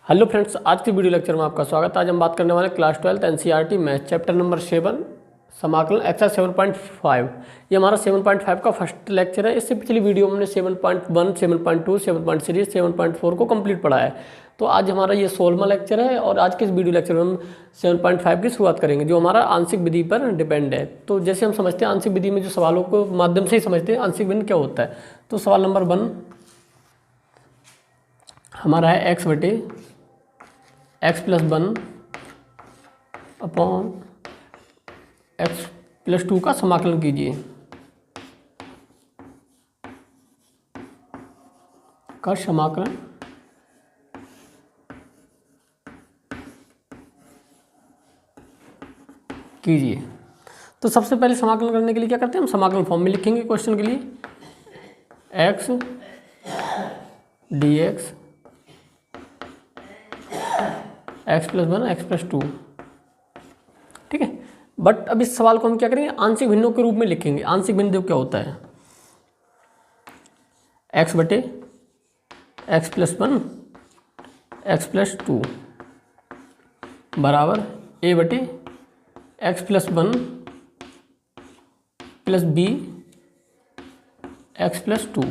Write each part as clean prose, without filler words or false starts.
Hello friends, आज के video lecture में आपका स्वागत है। आज हम बात करने वाले class 12 NCERT math chapter number 7 समाकलन एक्सरसाइज 7.5। ये हमारा 7.5 का फर्स्ट लेक्चर है। इससे पिछली वीडियो में हमने 7.1, 7.2, 7.3, 7.4 को कंप्लीट पढ़ा है। तो आज हमारा ये 16वां लेक्चर है और आज के इस वीडियो लेक्चर में हम 7.5 की शुरुआत करेंगे, जो हमारा आंशिक विधि पर डिपेंड है। तो जैसे हम समझते हैं आंशिक विधि में जो सवालों को माध्यम से ही समझते हैं आंशिक भिन्न क्या होता है। तो सवाल नंबर 1 हमारा है x बटे x plus 1 upon x plus 2 का समाकलन कीजिए। का समाकलन कीजिए। तो सबसे पहले समाकलन करने के लिए क्या करते हैं, हम समाकलन फॉर्म में लिखेंगे क्वेश्चन के लिए x dx x plus 1 x plus 2, ठीक है। बट अब इस सवाल को हम क्या करेंगे, आंशिक भिन्नों के रूप में लिखेंगे। आंशिक भिन्न क्या होता है, x बटे x प्लस 1 x प्लस 2 बराबर a बटे x plus 1 plus b x plus 2।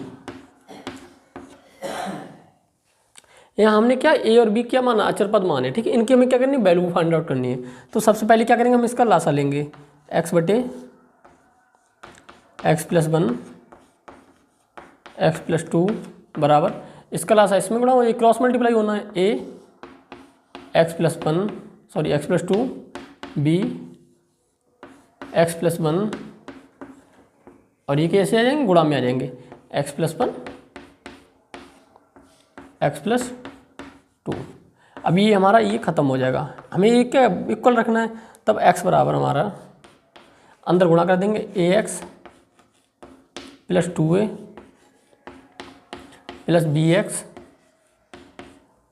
यहाँ हमने क्या a और b क्या माना, अचर पद माने, ठीक है। इनकी हमें क्या करनी है, वैल्यू फाइंड आउट करनी है। तो सबसे पहले क्या करेंगे, हम इसका लासा लेंगे x बटे x प्लस 1 x प्लस 2 बराबर, इसका लासा इसमें गुणा हो, ये क्रॉस मल्टीप्लाई होना है, a x plus 1 sorry x plus 2 b x plus 1 और ये कैसे आ जाएंगे, गुणा में आ जाएंगे, x प्लस 1 x प्लस 2। अब ये हमारा ये ख़त्म हो जाएगा, हमें ये क्या इक्वल रखना है। तब x बराबर हमारा अंदर गुणा कर देंगे ax plus 2a plus bx,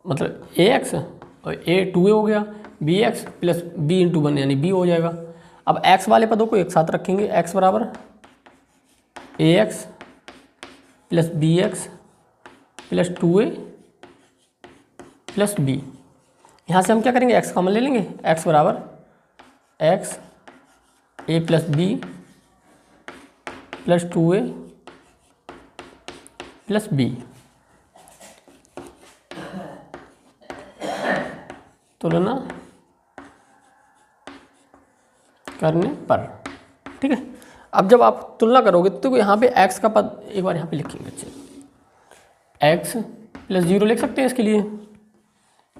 मतलब ax और a 2a हो गया, bx प्लस b इंटू 1 यानी b हो जाएगा। अब x वाले पदों को एक साथ रखेंगे, x बराबर ax plus bx plus 2a plus b। यहाँ से हम क्या करेंगे, x कॉमन ले लेंगे, x बराबर x a plus b plus 2a plus b। तुलना करने पर, ठीक है। अब जब आप तुलना करोगे तो यहाँ पे x का पद एक बार यहाँ पे लिखेंगे, अच्छे x प्लस 0 लिख सकते हैं इसके लिए,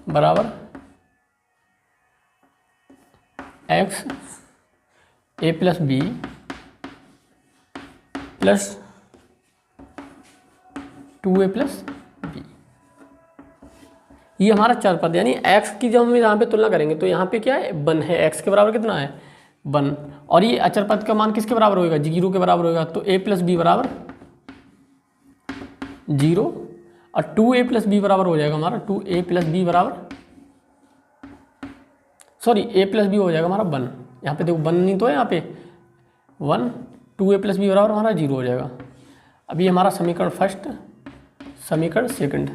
बराबर x a plus b plus 2a plus b। ये हमारा चर पद, यानी x की जब हम यहाँ पे तुलना करेंगे तो यहाँ पे क्या है, 1 है, x के बराबर कितना है 1, और ये अचर पद का मान किसके बराबर होगा, 0 के बराबर होगा। तो a प्लस b बराबर 0 और 2a प्लस b बराबर हो जाएगा हमारा 2a प्लस b बराबर सॉरी a प्लस b हो जाएगा हमारा 1। यहाँ पे देखो 1 नहीं तो है, यहाँ पे 1, 2a प्लस b बराबर हमारा 0 हो जाएगा। अब ये हमारा समीकरण फर्स्ट, समीकरण सेकंड।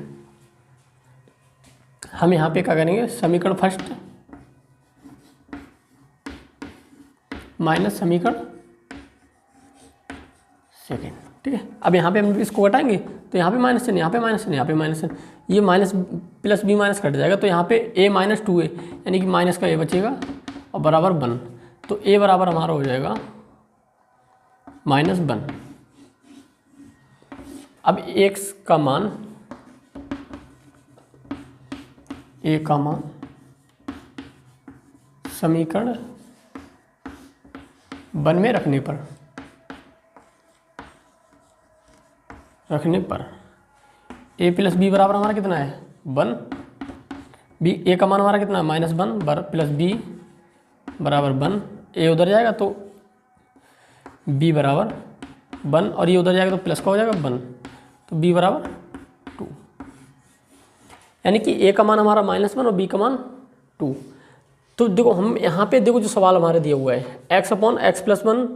हम यहाँ पे क्या करेंगे, समीकरण फर्स्ट माइनस समीकरण सेकंड, ठीक है। अब यहाँ पे हम इसको घटाएंगे तो यहाँ पे माइनस चिन्ह, यहाँ पे माइनस चिन्ह, यहाँ पे माइनस चिन्ह, ये minus plus b minus cut जाएगा। तो यहाँ पे a माइनस 2a यानी कि माइनस का a बचेगा और बराबर 1। तो a बराबर हमारा हो जाएगा -1। अब x का मान, a का मान समीकरण 1 में रखने पर a प्लस b बराबर हमारा कितना है 1, b a का मान हमारा कितना है -1 प्लस b बराबर 1, a उधर जाएगा तो b बराबर 1 और ये उधर जाएगा तो प्लस का हो जाएगा 1, तो b बराबर 2। यानी कि a का मान हमारा -1 और b का मान 2। तो देखो हम यहाँ पे देखो जो सवाल हमारे दिया हुआ है x upon x plus 1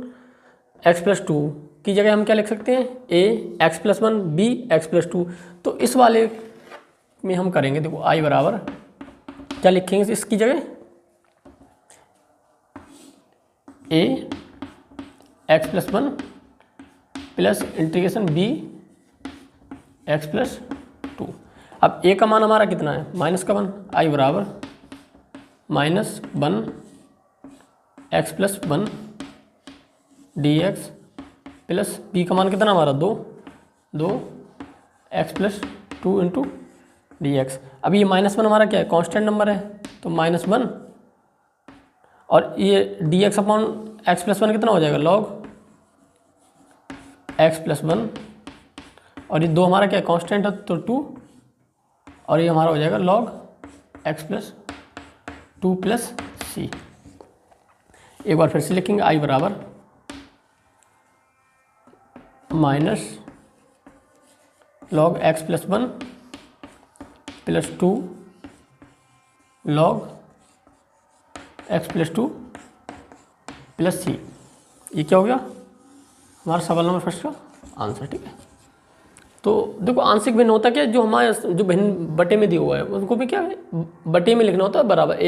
x plus 2 की जगह हम क्या लिख सकते हैं, a x plus 1 b x plus 2। तो इस वाले में हम करेंगे, देखो i बराबर क्या लिखेंगे इसकी जगह, a x plus 1 plus integration b x plus 2। अब ए का मान हमारा कितना है, -1, आई बराबर -1 x plus 1 d x plus b का मान कितना हमारा 2 x plus 2 into d x. अब ये -1 हमारा क्या है, कांस्टेंट नंबर है, तो -1 और ये D x upon x plus 1 कितना हो जाएगा, लॉग एक्स प्लस 1 और ये 2 हमारा क्या है, कांस्टेंट है, तो 2 और ये हमारा हो जाएगा log x plus 2 plus c. एक बार फिर से लिखेंगे, आई बराबर minus log x plus 1 plus 2 log x plus 2 plus c. ये क्या हो गया हमारा सवाल नंबर फर्स्ट का आंसर। ठीक है, तो देखो आंशिक भिन्न होता क्या है, जो हमारे जो भिन्न बटे में दिया हुआ है उनको भी क्या है बटे में लिखना होता है बराबर।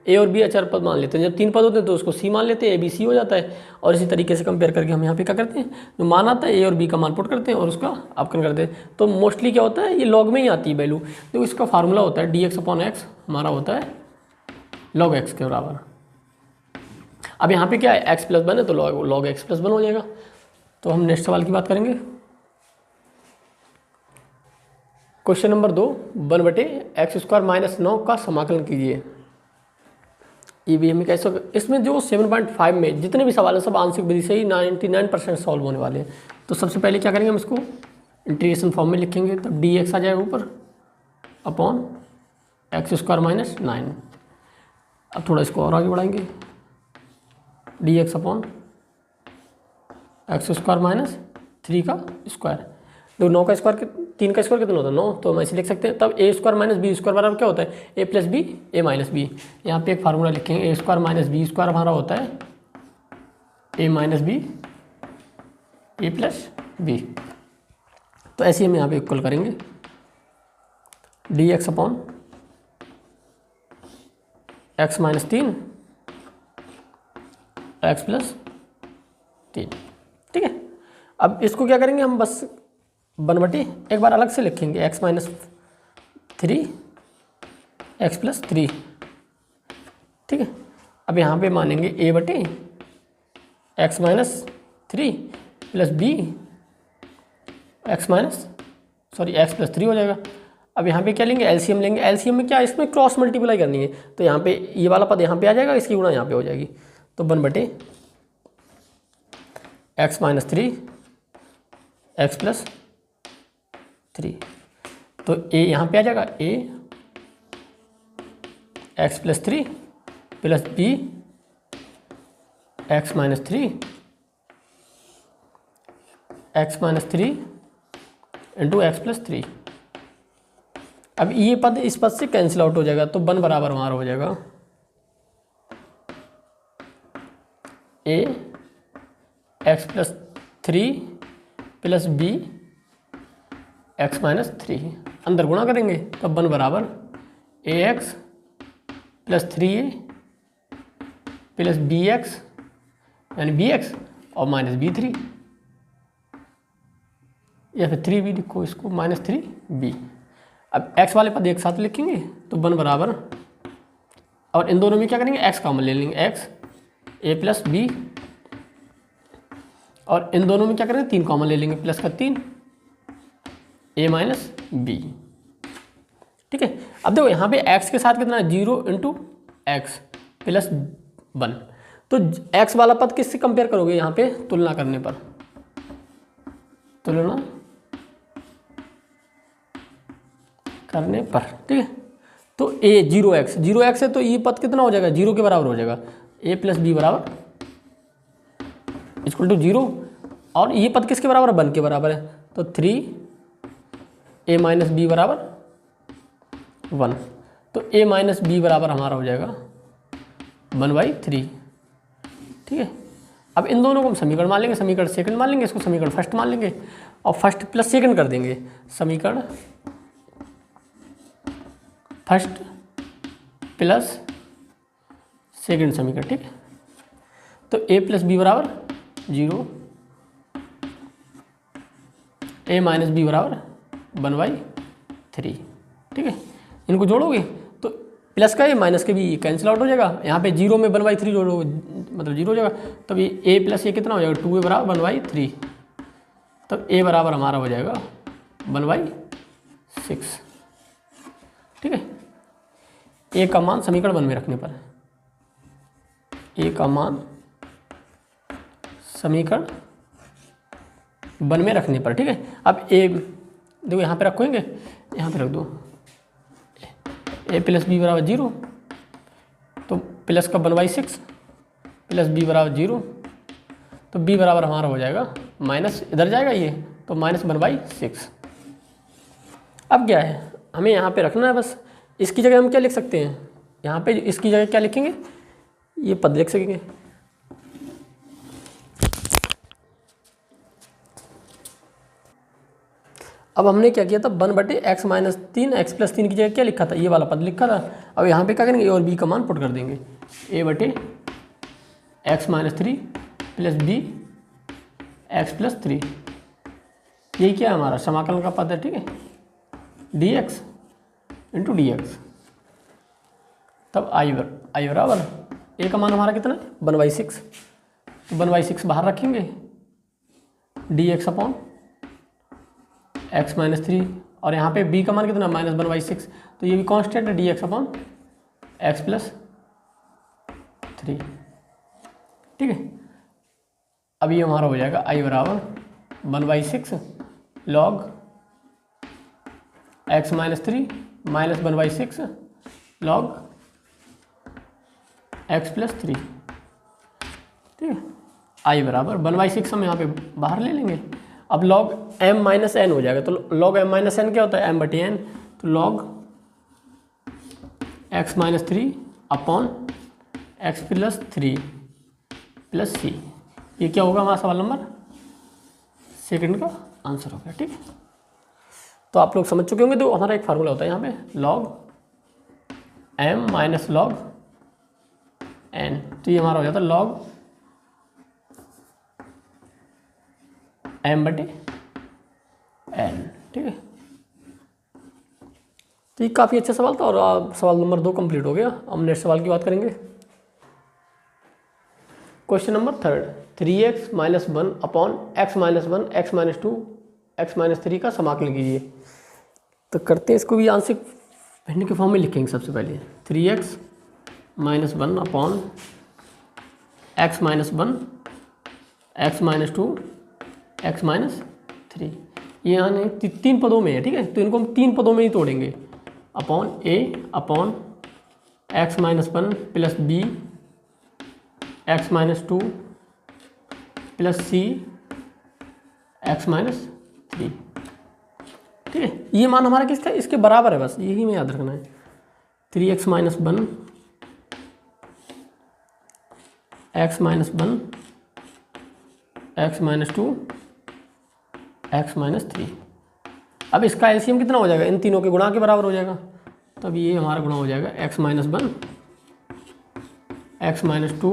ए और बी अचर पद मान लेते हैं, जब 3 पद होते हैं तो उसको सी मान लेते हैं, ए बी सी हो जाता है। और इसी तरीके से कंपेयर करके हम यहाँ पे क्या करते हैं, जो मान आता है ए और बी का मान पुट करते हैं और उसका अपकरण करते हैं। तो मोस्टली क्या होता है, ये लॉग में ही आती है वैल्यू। तो इसका फार्मूला होता है डी एक्स अपॉन एक्स हमारा होता है लॉग एक्स के बराबर। अब यहाँ पे क्या है, एक्स प्लस 1 है तो लॉग एक्स प्लस 1 हो जाएगा। तो हम नेक्स्ट सवाल की बात करेंगे, क्वेश्चन नंबर 2, 1/x² - 9 का समाकलन कीजिए। ये भी हमें कैसे, इसमें जो 7.5 में जितने भी सवाल हैं सब आंशिक विधि से ही 99% सॉल्व होने वाले हैं। तो सबसे पहले क्या करेंगे, हम इसको इंटीग्रेशन फॉर्म में लिखेंगे, तब डी एक्स आ जाएगा ऊपर अपॉन x² - 9। अब थोड़ा इसको और आगे बढ़ाएंगे, डी एक्स अपॉन x² - 3 का स्क्वायर। तो 9 का स्क्वायर 3 का स्क्वायर कितना होता है 9, तो हम ऐसे लिख सकते हैं। तब a² - b² बराबर क्या होता है, a plus b a minus b. यहाँ पे एक फार्मूला लिखेंगे, a² - b² हमारा होता है a minus b a plus b. तो ऐसे ही हम यहाँ पे इक्वल करेंगे d x upon x - 3 x plus 3। ठीक है, अब इसको क्या करेंगे हम, बस 1/, एक बार अलग से लिखेंगे x - 3 x प्लस 3। ठीक है, अब यहाँ पे मानेंगे a/x - 3 plus b x plus 3 हो जाएगा। अब यहाँ पे क्या लेंगे, एलसीएम लेंगे। एलसीएम में क्या, इसमें क्रॉस मल्टीप्लाई करनी है, तो यहाँ पे ये वाला पद यहाँ पे आ जाएगा, इसकी गुणा यहाँ पे हो जाएगी। तो 1/x - 3 x प्लस 3। तो a यहाँ पे आ जाएगा a x plus 3 plus b x - 3 into x plus 3। अब ये पद इस पद से कैंसिल आउट हो जाएगा, तो 1 बराबर हमारा हो जाएगा a x plus 3 plus b x - 3। अंदर गुणा करेंगे, तब 1 बराबर ax plus 3a plus bx यानी bx और माइनस b3, या फिर 3b लिखो इसको, -3b। अब x वाले पद एक साथ लिखेंगे, तो 1 बराबर, और इन दोनों में क्या करेंगे, x कॉमन ले लेंगे, x a प्लस b, और इन दोनों में क्या करेंगे 3 कॉमन ले लेंगे, प्लस का 3 a माइनस b। ठीक है, अब देखो यहाँ पे x के साथ कितना है 0 इंटू एक्स प्लस 1। तो x वाला पद किससे कंपेयर करोगे, यहाँ पे तुलना करने पर, तुलना करने पर। ठीक है, तो a 0x है, तो ये पद कितना हो जाएगा, 0 के बराबर हो जाएगा, a प्लस बी बराबर इक्वल टू 0। और ये पद किसके बराबर है, 1 के बराबर है, तो 3a माइनस बी बराबर 1। तो a माइनस बी बराबर हमारा हो जाएगा 1/3। ठीक है, अब इन दोनों को हम समीकरण मान लेंगे, समीकरण सेकंड मान लेंगे, इसको समीकरण फर्स्ट मान लेंगे और फर्स्ट प्लस सेकंड कर समीकरण फर्स्ट प्लस सेकेंड समीकरण, ठीक है। तो ए प्लस बी बराबर 0, ए माइनस बी बराबर 1/3, ठीक है। इनको जोड़ोगे तो प्लस का ए माइनस के भी कैंसिल आउट हो जाएगा, यहाँ पे 0 में 1/3 जोड़ोगे मतलब 0 हो जाएगा, तब ये ए प्लस ये कितना हो जाएगा 2a बराबर 1/3, तब ए बराबर हमारा हो जाएगा 1/6, ठीक है। ए का मान समीकरण 1 में रखने पर, ए का मान समीकरण 1 में रखने पर, ठीक है। अब ए देखो यहाँ पे रखोगे, यहाँ पे रख दो ए प्लस बी बराबर 0, तो प्लस का 1/6 प्लस बी बराबर 0, तो बी बराबर हमारा हो जाएगा माइनस, इधर जाएगा ये तो -1/6। अब क्या है, हमें यहाँ पे रखना है बस, इसकी जगह हम क्या लिख सकते हैं, यहाँ पे इसकी जगह क्या लिखेंगे, ये पद लिख सकेंगे। अब हमने क्या किया था, 1/x - 3 x + 3 की जगह क्या लिखा था, ये वाला पद लिखा था। अब यहाँ पे क्या करेंगे, ए और बी का मान पुट कर देंगे, a/x - 3 + b x + 3, यही क्या है हमारा समाकलन का पद है, ठीक है, dx × dx। तब i बराबर a का मान हमारा कितना है 1/6, तो 1/6 बाहर रखेंगे, dx / x - 3, और यहाँ पे b का मान कितना -1/6, तो ये भी कांस्टेंट है dx / x + 3, ठीक है। अब ये हमारा हो जाएगा i बराबर 1/6 log x - 3 -1/6 log x + 3, ठीक है। i बराबर 1/6 हम यहाँ पे बाहर ले लेंगे। अब log m - n हो जाएगा, तो log m - n क्या होता है, m/n, तो log x - 3 / x + 3 + c, ये क्या होगा हमारा सवाल नंबर सेकंड का आंसर हो गया, ठीक है। तो आप लोग समझ चुके होंगे, तो हमारा एक फार्मूला होता है यहाँ पे log m - log n, तो ये हमारा हो जाता है log m/n, ठीक है। तो ये काफ़ी अच्छा सवाल था, और सवाल नंबर 2 कंप्लीट हो गया। अब नेक्स्ट सवाल की बात करेंगे। Question number 3, 3x - 1 / x - 1 x - 2 x - 3 का समाकलन कीजिए। तो करते हैं इसको भी आंशिक भिन्न के फॉर्म में लिखेंगे। सबसे पहले 3x - 1 / x - 1 x - 2 x - 3, ये यहाँ 3 पदों में है, ठीक है। तो इनको हम 3 पदों में ही तोड़ेंगे, upon a upon x - 1 + b x - 2 + c x - 3, ठीक है। ये मान हमारा किसका, इसके बराबर है, बस यही में याद रखना है। 3x - 1 x - 1 x - 2 x - 3। अब इसका एलसीएम कितना हो जाएगा, इन तीनों के गुणा के बराबर हो जाएगा, तब ये हमारा गुणा हो जाएगा x - 1 x - 2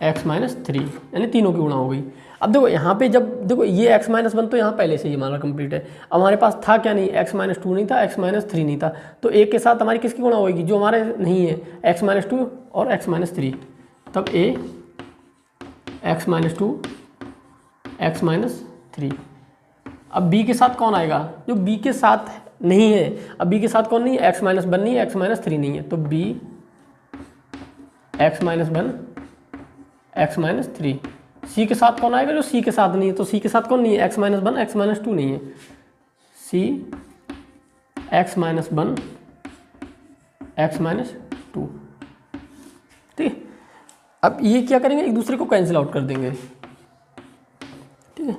x - 3, यानी तीनों की गुणा हो गई। अब देखो यहाँ पे जब देखो ये x - 1 तो यहाँ पहले से ही हमारा कंप्लीट है। अब हमारे पास था क्या नहीं, x - 2 नहीं था, x - 3 नहीं था, तो एक के साथ हमारी किसकी गुणा होगी, जो हमारे नहीं है, x - 2 और x - 3, तब a x - 2 x - 3। अब b के साथ कौन आएगा, जो b के साथ नहीं है। अब b के साथ कौन नहीं है, x - 1 नहीं है, x - 3 नहीं है, तो b x - 1 x - 3। c के साथ कौन आएगा, जो c के साथ नहीं है, तो c के साथ कौन नहीं है, x - 1 x - 2 नहीं है, c x - 1 x - 2, ठीक है। अब ये क्या करेंगे, एक दूसरे को कैंसिल आउट कर देंगे, ठीक है।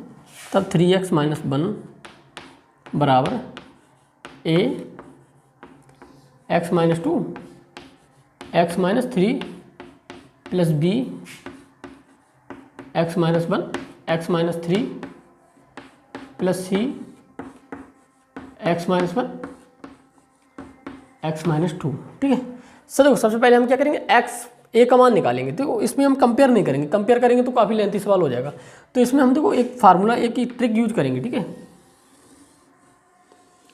तब 3x - 1 बराबर a x - 2 x - 3 + b x - 1 x - 3 + c x - 1 x minus two. ठीक है सर, देखो सबसे पहले हम क्या करेंगे, एक्स ए का मान निकालेंगे। देखो इसमें हम कंपेयर नहीं करेंगे, कंपेयर करेंगे तो काफ़ी लेंथी सवाल हो जाएगा। तो इसमें हम देखो एक फार्मूला, एक ही ट्रिक यूज करेंगे। ठीक है,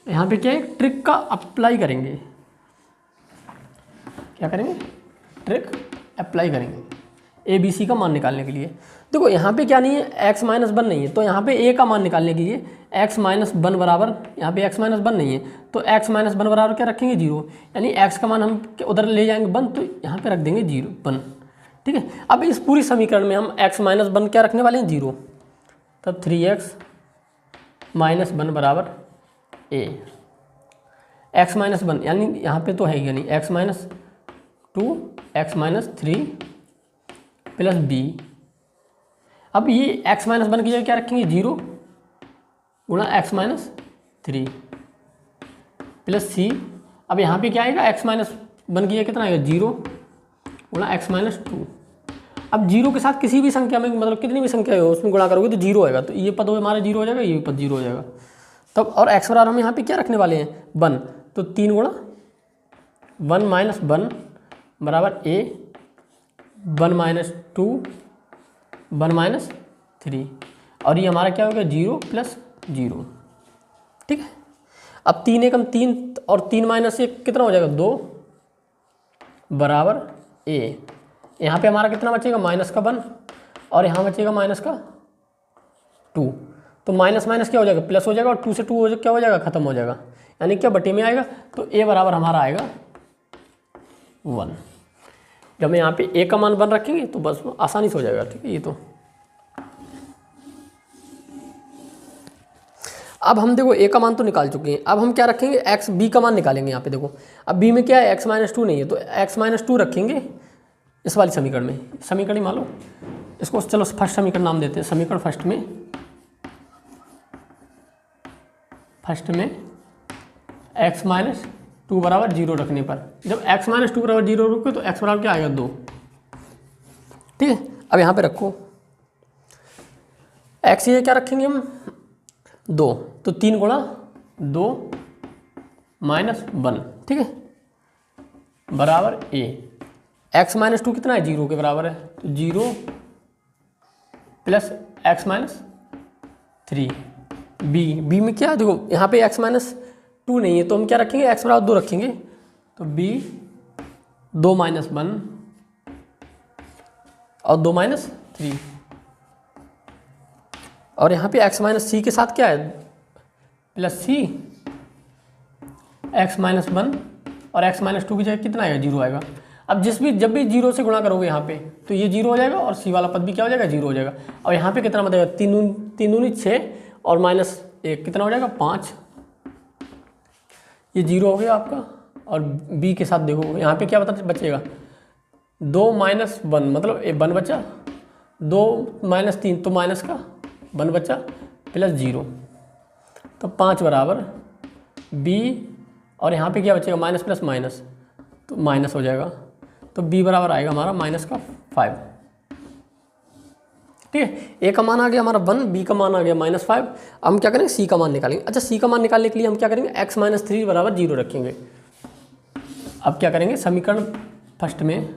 यहाँ पे क्या है, ट्रिक का अप्लाई करेंगे। क्या करेंगे, ट्रिक अप्लाई करेंगे ए बी सी का मान निकालने के लिए। देखो यहाँ पे क्या नहीं है, x माइनस वन नहीं है, तो यहाँ पे a का मान निकालने के लिए x माइनस वन बराबर, यहाँ पे x माइनस वन नहीं है तो x माइनस वन बराबर क्या रखेंगे, जीरो। यानी x का मान हम उधर ले जाएंगे वन, तो यहाँ पे रख देंगे जीरो वन। ठीक है, अब इस पूरी समीकरण में हम x माइनस वन क्या रखने वाले हैं, जीरो। तब 3x माइनस वन बराबर a, x माइनस वन यानी यहाँ पे तो है ही नहीं, x minus two, x minus three plus b. अब ये x माइनस वन की जगह क्या रखेंगे, जीरो गुणा एक्स माइनस थ्री प्लस सी। अब यहाँ पे क्या आएगा, x माइनस वन की जगह कितना आएगा, जीरो गुणा एक्स माइनस टू। अब जीरो के साथ किसी भी संख्या में, मतलब कितनी भी संख्या हो उसमें गुणा करोगे तो जीरो आएगा, तो ये पद हमारा जीरो हो जाएगा, ये पद जीरो हो जाएगा। तब और x बराबर हम यहाँ पे क्या रखने वाले हैं, वन, तो तीन गुणा वन माइनस वन बराबर a, one minus two, one minus three, और ये हमारा क्या होगा, जीरो प्लस जीरो। ठीक है, अब तीन एकम तीन और तीन माइनस एक कितना हो जाएगा, दो बराबर a। यहाँ पे हमारा कितना बचेगा, माइनस का वन, और यहाँ बचेगा माइनस का टू। तो माइनस माइनस क्या हो जाएगा, प्लस हो जाएगा, और टू से टू क्या हो जाएगा, खत्म हो जाएगा, यानी क्या बटे में आएगा। तो a बराबर हमारा आएगा वन। जब हम यहाँ पे a का मान वन रखेंगे तो बस आसानी से हो जाएगा। ठीक है, ये तो अब हम देखो a का मान तो निकाल चुके हैं, अब हम क्या रखेंगे, x b का मान निकालेंगे। यहाँ पे देखो अब b में क्या है, x माइनस टू नहीं है, तो x माइनस टू रखेंगे इस वाली समीकरण में। समीकरण ही मान लो इसको, चलो फर्स्ट समीकरण नाम देते हैं। समीकरण फर्स्ट में x माइनस टू बराबर जीरो रखने पर, जब x माइनस टू बराबर जीरो रखो तो x बराबर क्या आएगा, दो। ठीक है, अब यहाँ पे रखो x ये क्या रखेंगे हम, दो, तो तीन गुणा दो माइनस वन। ठीक है, बराबर a। x माइनस टू कितना है, जीरो के बराबर है, तो zero plus x minus three. B में क्या, देखो यहाँ पे x माइनस टू नहीं है तो हम क्या रखेंगे, x बराबर दो रखेंगे, तो b दो माइनस वन और दो माइनस थ्री, और यहाँ पे x माइनस सी के साथ क्या है, प्लस सी, एक्स माइनस वन, और एक्स माइनस टू की जगह कितना आएगा, जीरो आएगा। अब जब भी जीरो से गुणा करोगे यहाँ पे तो ये जीरो हो जाएगा, और सी वाला पद भी क्या हो जाएगा, जीरो हो जाएगा। और यहाँ पे कितना बचेगा, तीन दूनी छः और माइनस एक कितना हो जाएगा, पाँच। ये जीरो हो गया आपका, और बी के साथ देखो यहाँ पे क्या बचेगा, दो माइनस वन, मतलब वन बचा, दो माइनस तीन तो माइनस का वन बचा, प्लस जीरो, तो पाँच बराबर बी। और यहाँ पे क्या बचेगा, माइनस प्लस माइनस, तो माइनस हो जाएगा, तो बी बराबर आएगा हमारा माइनस का फाइव। ठीक है, ए का मान आ गया हमारा वन, बी का मान आ गया माइनस फाइव। अब हम क्या करेंगे, सी का मान निकालेंगे। अच्छा, सी का मान निकालने के लिए हम क्या करेंगे, एक्स माइनस थ्री बराबर जीरो रखेंगे। अब क्या करेंगे, समीकरण फर्स्ट में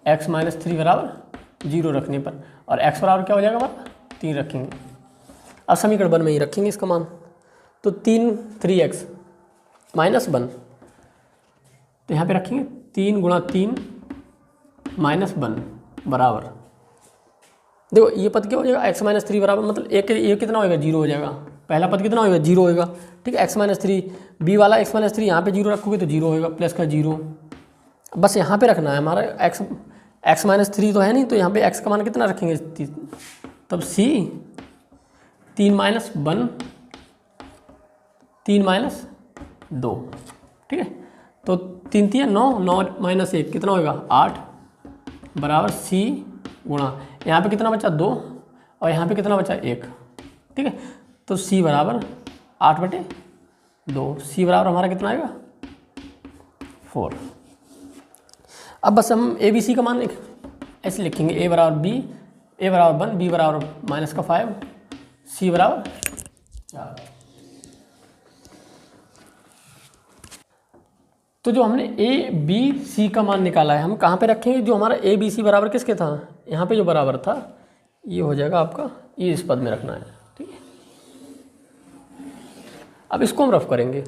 एक्स माइनस थ्री बराबर जीरो रखने पर, और एक्स बराबर क्या हो जाएगा हमारा, तीन रखेंगे। अब समीकरण वन में ही रखेंगे इसका मान, तो तीन, थ्री एक्स माइनस वन, तो यहाँ पे रखेंगे तीन गुणा तीन माइनस वन बराबर, देखो ये पद क्या हो जाएगा, एक्स माइनस थ्री बराबर, मतलब एक कितना होएगा, जीरो हो जाएगा। पहला पद कितना होएगा, जीरो होएगा। ठीक है, एक्स माइनस थ्री, बी वाला एक्स माइनस थ्री यहाँ पे जीरो रखोगे तो जीरो होएगा, प्लस का जीरो। बस यहाँ पे रखना है हमारा एक्स माइनस थ्री तो है नहीं, तो यहाँ पे एक्स का मान कितना रखेंगे, तब सी तीन माइनस वन, तीन माइनस दो। ठीक है, तो तीन तीन नौ, नौ माइनस एक कितना होएगा, आठ, बराबर सी गुणा यहाँ पे कितना बचा, दो, और यहाँ पे कितना बचा, एक। ठीक है, तो सी बराबर आठ बटे दो, सी बराबर हमारा कितना आएगा, फोर। अब बस हम ए बी सी का मान ऐसे लिखेंगे, ए बराबर बी, ए बराबर वन, बी बराबर माइनस का फाइव, सी बराबर चार। तो जो हमने ए बी सी का मान निकाला है हम कहाँ पे रखेंगे, जो हमारा ए बी सी बराबर किसके था, यहाँ पे जो बराबर था ये हो जाएगा आपका, ये इस पद में रखना है। ठीक है, अब इसको हम रफ करेंगे।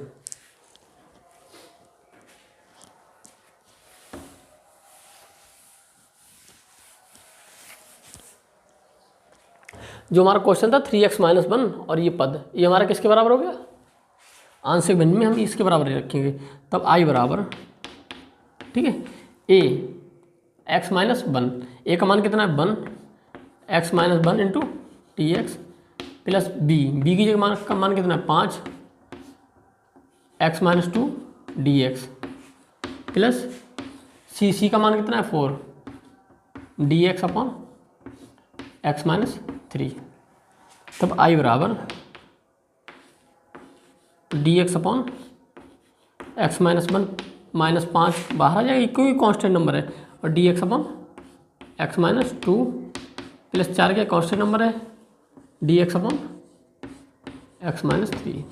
जो हमारा क्वेश्चन था 3x - 1 और ये पद, ये हमारा किसके बराबर हो गया, आंशिक भिन्न में हम इसके बराबर ही रखेंगे। तब आई बराबर, ठीक है, ए x - 1, ए का मान कितना है 1, x - 1 into t x plus b की जगह का मान कितना है 5, x - 2 डी एक्स प्लस सी का मान कितना है 4 डी एक्स अपॉन x - 3। तब आई बराबर डी एक्स अपॉन x - 1 -5 बाहर आ जाएगा क्योंकि कांस्टेंट नंबर है, और D x upon x - 2 plus 4 क्या कांस्टेंट नंबर है, डी एक्स अपॉन x - 3।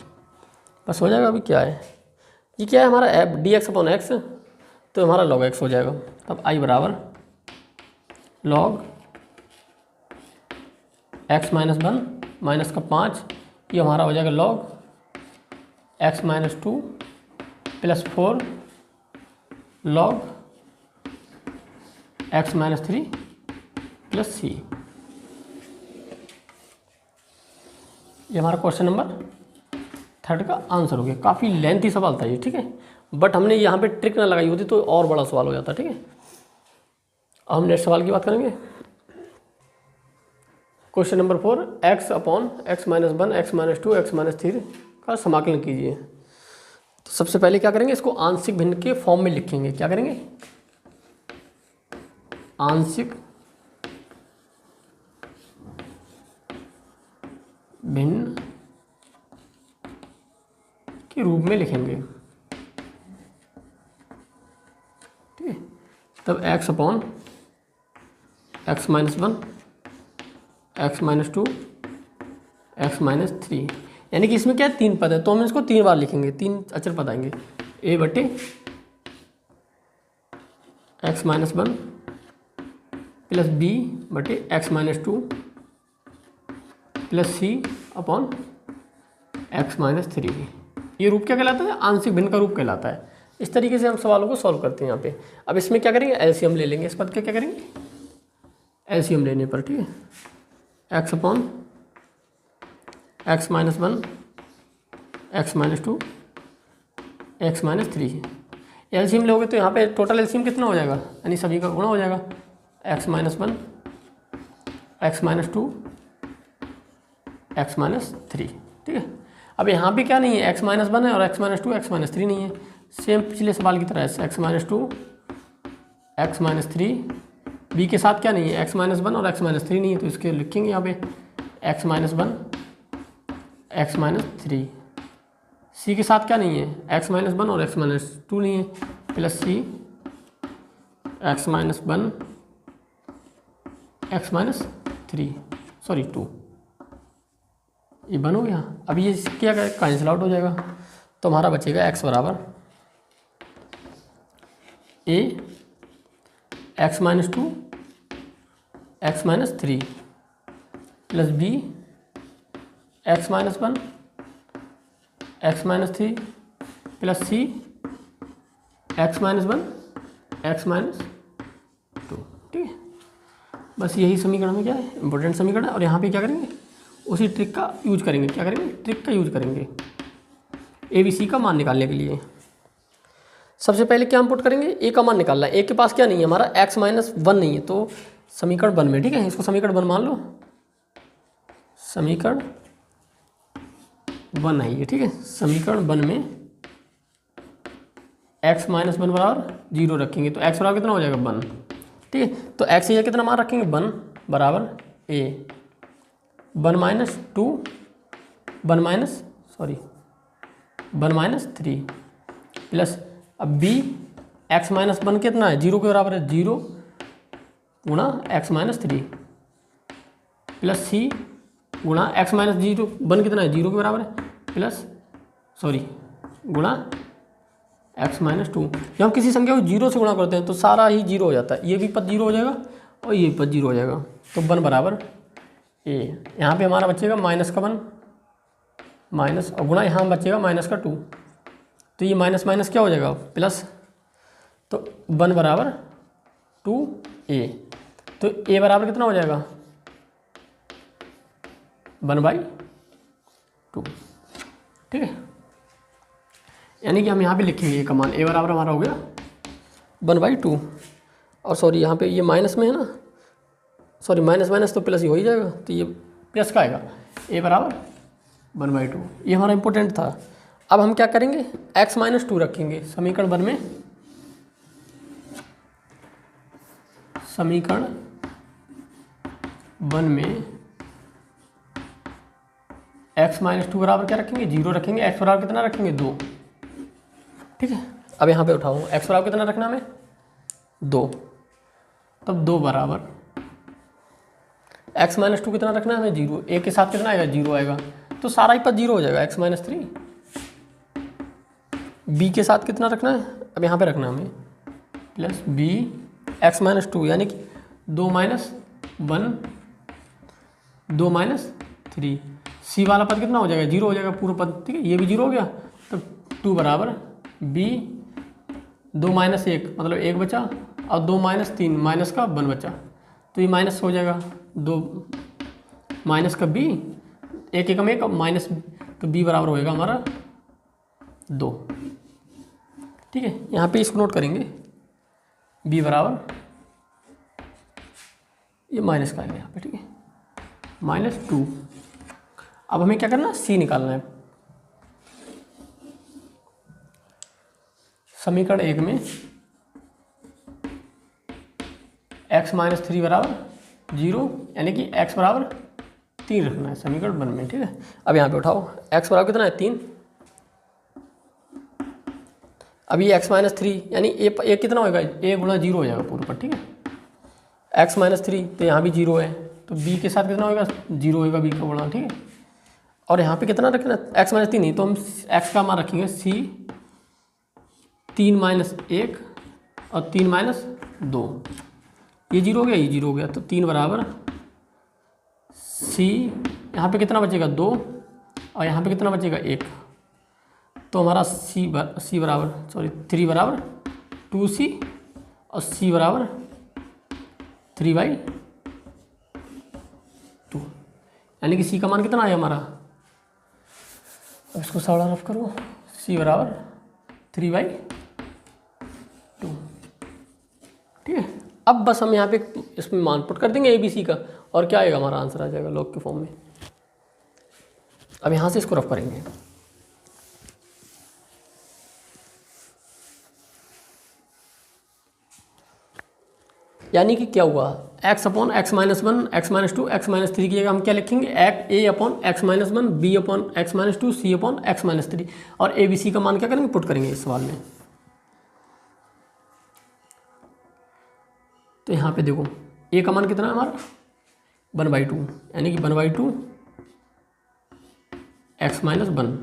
बस हो जाएगा। अभी क्या है, ये क्या है हमारा डी एक्स अपॉन एक्स, तो हमारा log x हो जाएगा। तब आई बराबर log x - 1 माइनस का 5, ये हमारा हो जाएगा log x - 2 plus 4 log x - 3 plus c। ये हमारा क्वेश्चन नंबर 3 का आंसर हो गया। काफ़ी लेंथी सवाल था ये, ठीक है, बट हमने यहाँ पे ट्रिक ना लगाई होती तो और बड़ा सवाल हो जाता। ठीक है, अब हम नेक्स्ट सवाल की बात करेंगे। Question number 4, x upon x - 1 x - 2 x - 3 का समाकलन कीजिए। तो सबसे पहले क्या करेंगे, इसको आंशिक भिन्न के फॉर्म में लिखेंगे। क्या करेंगे, आंशिक भिन्न के रूप में लिखेंगे। ठीक है, तब x upon x - 1 x - 2 x - 3, यानी कि इसमें क्या है 3 पद है, तो हम इसको 3 बार लिखेंगे, 3 अचर पद आएंगे। a बटे x - 1 प्लस b बटे x - 2 plus c upon x - 3। ये रूप क्या कहलाता है, आंशिक भिन्न का रूप कहलाता है। इस तरीके से हम सवालों को सॉल्व करते हैं यहाँ पे। अब इसमें क्या करेंगे, एलसीएम ले लेंगे। इस पद का क्या करेंगे, एलसीएम लेने पर, ठीक है, x upon x - 1 x - 2 x - 3। LCM लोगे तो यहाँ पे टोटल एलसीएम कितना हो जाएगा, यानी सभी का गुणा हो जाएगा, x - 1 x - 2 x - 3। ठीक है, अब यहाँ पे क्या नहीं है, x - 1 है और x - 2 x - 3 नहीं है। सेम पिछले सवाल की तरह है, x - 2 x - 3, b के साथ क्या नहीं है, x - 1 और x - 3 नहीं है, तो इसके लिखेंगे यहाँ पे x - 1 x - 3। c के साथ क्या नहीं है, x - 1 और x - 2 नहीं है, plus c x - 1 x - 3 sorry 2, ये बन हो गया। अब ये क्या कैंसिल आउट हो जाएगा, तो हमारा बचेगा x बराबर a x - 2 x - 3 plus b x - 1 x - 3 plus c x - 1 x - 2। ठीक है, बस यही समीकरण में क्या है, इंपॉर्टेंट समीकरण है। और यहाँ पे क्या करेंगे, उसी ट्रिक का यूज करेंगे। क्या करेंगे, ट्रिक का यूज करेंगे ए बी सी का मान निकालने के लिए। सबसे पहले क्या हम पुट करेंगे, ए का मान निकालना है। ए के पास क्या नहीं है, हमारा x - 1 नहीं है, तो समीकरण 1 में, ठीक है, इसको समीकरण 1 मान लो, समीकरण 1 है ये। ठीक है, समीकरण 1 में x - 1 बराबर 0 रखेंगे, तो x बराबर कितना हो जाएगा 1। ठीक है, तो x ये कितना मान रखेंगे 1 बराबर a 1 - 2 1 -3 प्लस अब b x - 1 कितना है, 0 के बराबर है, 0 गुणा x - 3 प्लस c गुणा x - 0 1 कितना है, 0 के बराबर है, प्लस गुणा एक्स माइनस टू। जब हम किसी संख्या को जीरो से गुणा करते हैं तो सारा ही जीरो हो जाता है, ये भी पद जीरो हो जाएगा और ये पद जीरो हो जाएगा। तो 1 बराबर ए, यहाँ पे हमारा बचेगा माइनस का 1 माइनस, और गुणा यहाँ बचेगा माइनस का 2, तो ये माइनस माइनस क्या हो जाएगा प्लस, तो 1 बराबर 2a। तो a बराबर कितना हो जाएगा 1/2, ठीक है। यानी कि हम यहाँ पे लिखेंगे ये कमान a बराबर हमारा हो गया 1/2, और सॉरी यहाँ पे ये माइनस में है ना, सॉरी माइनस माइनस तो प्लस ही हो ही जाएगा, तो ये प्लस का आएगा a बराबर 1/2। ये हमारा इंपॉर्टेंट था। अब हम क्या करेंगे, x माइनस 2 रखेंगे समीकरण 1 में, समीकरण 1 में x माइनस 2 बराबर क्या रखेंगे 0 रखेंगे, x बराबर कितना रखेंगे 2, ठीक है। अब यहाँ पे उठाओ x बराबर कितना रखना हमें 2, तब 2 बराबर x माइनस 2 कितना रखना है हमें 0, a के साथ कितना आएगा 0 आएगा, तो सारा ही पद 0 हो जाएगा x माइनस 3। b के साथ कितना रखना है, अब यहाँ पे रखना है हमें प्लस b x माइनस 2, यानी कि 2 माइनस 1 2 माइनस 3, c वाला पद कितना हो जाएगा 0 हो जाएगा पूरा पद, ठीक है। ये भी 0 हो गया, तो 2 बराबर b 2 माइनस 1 मतलब 1 बचा, और 2 माइनस 3 माइनस का 1 बचा, तो ये माइनस हो जाएगा 2 माइनस का b, 1 एकम 1 माइनस, तो b बराबर होएगा हमारा 2, ठीक है। यहाँ पे इसको नोट करेंगे b बराबर ये माइनस का आएगा यहाँ पे, ठीक है -2। अब हमें क्या करना है c निकालना है। समीकरण 1 में x माइनस 3 बराबर 0, यानी कि x बराबर 3 रखना है समीकरण 1 में, ठीक है। अब यहाँ पे उठाओ x बराबर कितना है 3, अब ये x माइनस 3 यानी a कितना होगा a गुणा 0 हो जाएगा पूरे पर, ठीक है। x माइनस 3 तो यहाँ भी 0 है, तो b के साथ कितना होगा 0 होगा b का गुणा, ठीक है। और यहाँ पे कितना रखना x माइनस 3 नहीं, तो हम x का मान रखेंगे c 3 माइनस 1 और 3 माइनस 2, ये 0 हो गया ये 0 हो गया, तो 3 बराबर c, यहाँ पे कितना बचेगा 2 और यहाँ पे कितना बचेगा 1, तो हमारा c बराबर सॉरी 3 बराबर 2c और c बराबर 3/2, यानी कि c का मान कितना आया हमारा, अब इसको सावड़ा रफ करो, c बराबर 3/2, ठीक है। अब बस हम यहाँ पे इसमें मान पुट कर देंगे ABC का, और क्या आएगा हमारा आंसर आ जाएगा लॉग के फॉर्म में। अब यहाँ से इसको रफ करेंगे, यानी कि क्या हुआ x upon x minus 1 x minus 2 x minus 3 की जगह हम क्या लिखेंगे a upon x minus 1 b upon x minus 2 c upon x minus 3, और ABC का मान क्या करेंगे पुट करेंगे इस सवाल में। तो यहाँ पे देखो a का मान कितना है हमारा 1/2, यानी कि 1/2 x माइनस 1,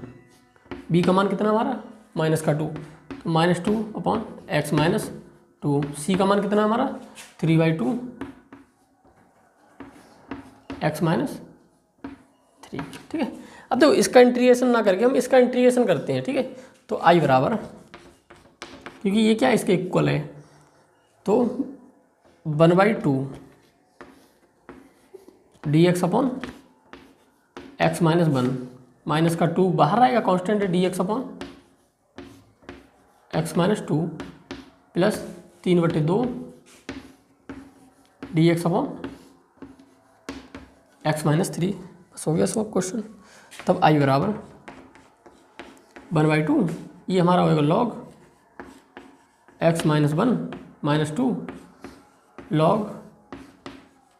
b का मान कितना हमारा माइनस का 2, तो -2 अपॉन x माइनस 2, c का मान कितना हमारा 3/2 x माइनस 3, ठीक है। अब देखो इसका इंटीग्रेशन ना करके हम इसका इंटीग्रेशन करते हैं, ठीक है। तो i बराबर, क्योंकि ये क्या है इसके इक्वल है, तो 1/2 dx upon x minus 1, minus का 2 बाहर आएगा कांस्टेंट है dx upon x minus 2 plus 3/2 dx upon x minus 3, बस हो गया सब क्वेश्चन। तब i बराबर 1/2, ये हमारा होगा log x minus 1 minus 2 log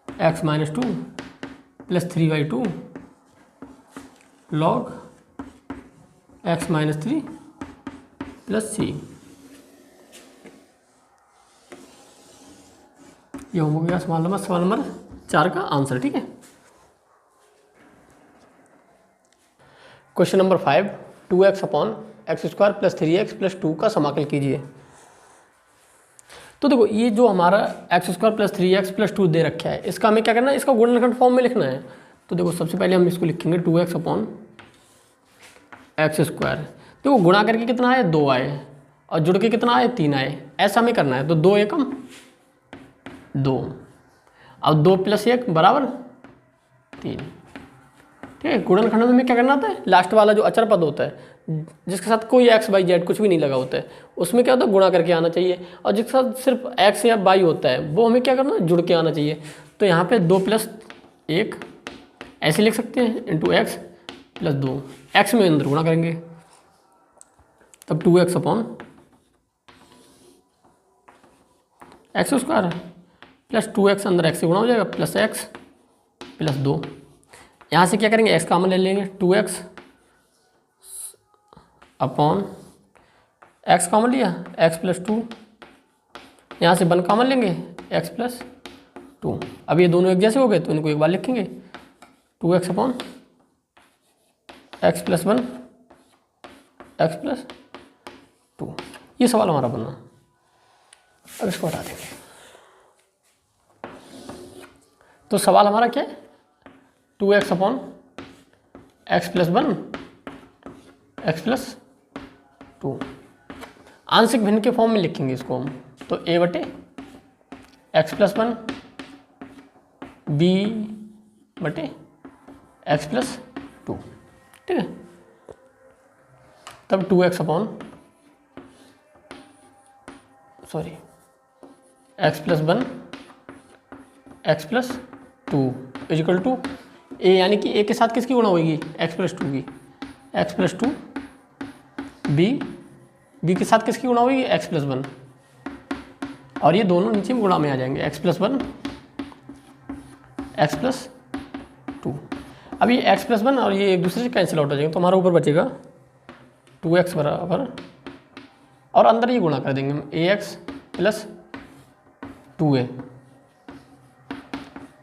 x minus 2 plus 3/2 log x minus 3 plus c। ये हो गया सवाल नंबर 4 का आंसर, ठीक है। Question number 5, 2x upon x square plus 3x plus 2 का समाकल कीजिए। तो देखो ये जो हमारा x square plus 3x plus 2 दे रखा है, इसका हमें क्या करना है, इसका गुणनखंड फॉर्म में लिखना है। तो देखो सबसे पहले हम इसको लिखेंगे 2x अपॉन एक्स स्क्वायर। देखो गुणा करके कितना आए 2 आए और जुड़ के कितना आए 3 आए, ऐसा हमें करना है। तो 2 एकम 2, अब 2 प्लस 1 बराबर 3। ठीक है, गुणनखंड में हमें क्या करना होता है, लास्ट वाला जो अचर पद होता है जिसके साथ कोई एक्स वाई जेड कुछ भी नहीं लगा होता है, उसमें क्या होता है गुणा करके आना चाहिए, और जिसके साथ सिर्फ एक्स या वाई होता है वो हमें क्या करना है, जुड़ के आना चाहिए। तो यहाँ पे 2 प्लस 1 ऐसे लिख सकते हैं इंटू एक्स प्लस 2, एक्स में अंदर गुणा करेंगे तब 2x upon x square plus 2x अंदर एक्स से गुणा हो जाएगा प्लस एक्स प्लस 2। यहाँ से क्या करेंगे, एक्स कॉमन ले लेंगे, 2x अपॉन एक्स कॉमन लिया एक्स प्लस 2, यहाँ से 1 कॉमन लेंगे एक्स प्लस 2। अब ये दोनों एक जैसे हो गए तो इनको एक बार लिखेंगे 2x upon x plus 1 x plus 2। ये सवाल हमारा बना। अब इसको हटा देंगे। तो सवाल हमारा क्या है, 2x upon x plus 1 x plus 2। आंशिक भिन्न के फॉर्म में लिखेंगे इसको हम। तो a बटे एक्स प्लस 1 b बटे एक्स प्लस 2। ठीक है, तब 2x upon x plus 1 x plus 2 equal to a, यानी कि ए के साथ किसकी गुणा होगी, एक्स प्लस 2 की, एक्स प्लस 2 बी के साथ किसकी गुणा होगी, एक्स प्लस 1, और ये दोनों नीचे में गुणा में आ जाएंगे, एक्स प्लस 1 एक्स प्लस 2। अब ये एक्स प्लस 1 और ये एक दूसरे से कैंसिल आउट हो जाएंगे, तो हमारा ऊपर बचेगा 2x बराबर, और अंदर ये गुणा कर देंगे हम ax plus 2a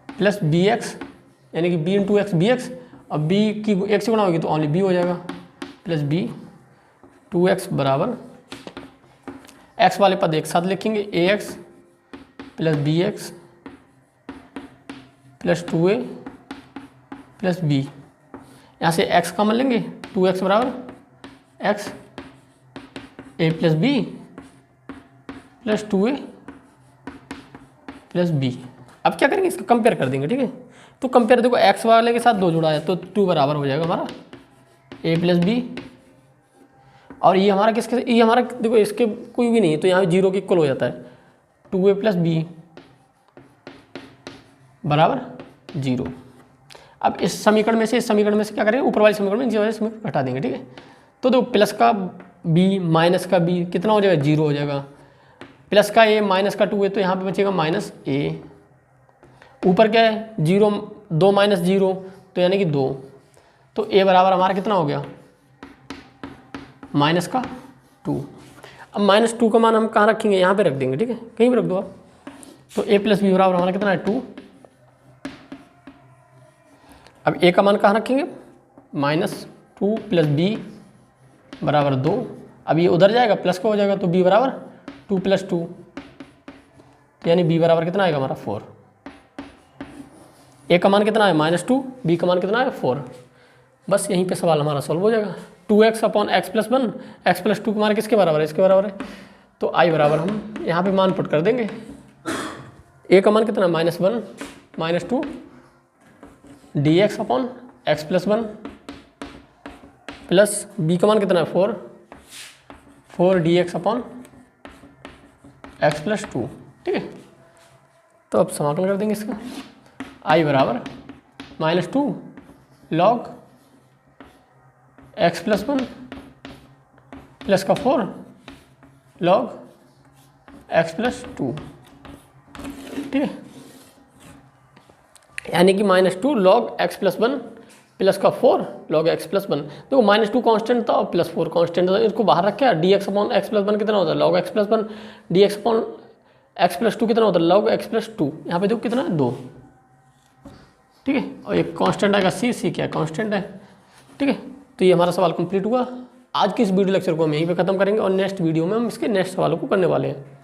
plus bx, यानी कि b into x b x, अब b की x से गुणा होगी तो ओनली b हो जाएगा, प्लस b 2x बराबर x वाले पद एक साथ लिखेंगे ax plus bx plus 2a plus b। यहाँ से x कॉमन लेंगे, 2x बराबर x a plus b plus 2a plus b। अब क्या करेंगे, इसको कंपेयर कर देंगे। ठीक है, तो कंपेयर देखो x वाले के साथ 2 जुड़ा है तो 2 बराबर हो जाएगा हमारा a प्लस b, और ये हमारा किसके, ये हमारा देखो इसके कोई भी नहीं है तो यहाँ 0 के इक्वल हो जाता है, 2a प्लस b बराबर 0। अब इस समीकरण में से क्या करेंगे, ऊपर वाले समीकरण में नीचे वाले समीकरण घटा देंगे। ठीक है, तो देखो प्लस का b माइनस का b कितना हो जाएगा, 0 हो जाएगा, प्लस का a माइनस का 2 है तो यहाँ पे बचेगा माइनस a, ऊपर क्या है 0 2 माइनस 0 तो यानी कि 2, तो a बराबर हमारा कितना हो गया, माइनस का 2। अब माइनस 2 का मान हम कहाँ रखेंगे, यहाँ पे रख देंगे। ठीक है, कहीं भी रख दो आप। तो a प्लस बी बराबर हमारा कितना है 2। अब a का मान कहाँ रखेंगे, -2 प्लस b बराबर 2। अब ये उधर जाएगा प्लस का हो जाएगा तो b बराबर 2 प्लस 2, तो यानी b बराबर कितना आएगा हमारा 4। a का मान कितना है -2, b का मान कितना है 4। बस यहीं पे सवाल हमारा सॉल्व हो जाएगा। 2x upon x plus 1 x plus 2 का मान किसके बराबर है, इसके बराबर है, तो i बराबर हम यहाँ पे मान पुट कर देंगे। a का मान कितना है -1 -2 dx upon x plus 1 plus b का मान कितना है 4 dx अपॉन एक्स प्लस 2। ठीक है, तो अब समाकलन कर देंगे इसका, i बराबर -2 लॉग एक्स प्लस 1 प्लस का 4 लॉग एक्स प्लस 2। ठीक है, यानी कि -2 लॉग एक्स प्लस 1 प्लस का 4 लॉग एक्स प्लस 1। देखो -2 कांस्टेंट था और प्लस 4 कांस्टेंट था, इसको बाहर रखा D x upon x plus 1 कितना होता है, log x plus 1, d x upon x plus 2 कितना होता है, लॉग एक्स प्लस 2। यहाँ पे देखो कितना है 2। ठीक है, और एक कांस्टेंट आएगा सी क्या कांस्टेंट है। ठीक है, तो ये हमारा सवाल कंप्लीट हुआ। आज की इस वीडियो लेक्चर को हम यहीं पे ख़त्म करेंगे और नेक्स्ट वीडियो में हम इसके नेक्स्ट सवालों को करने वाले हैं।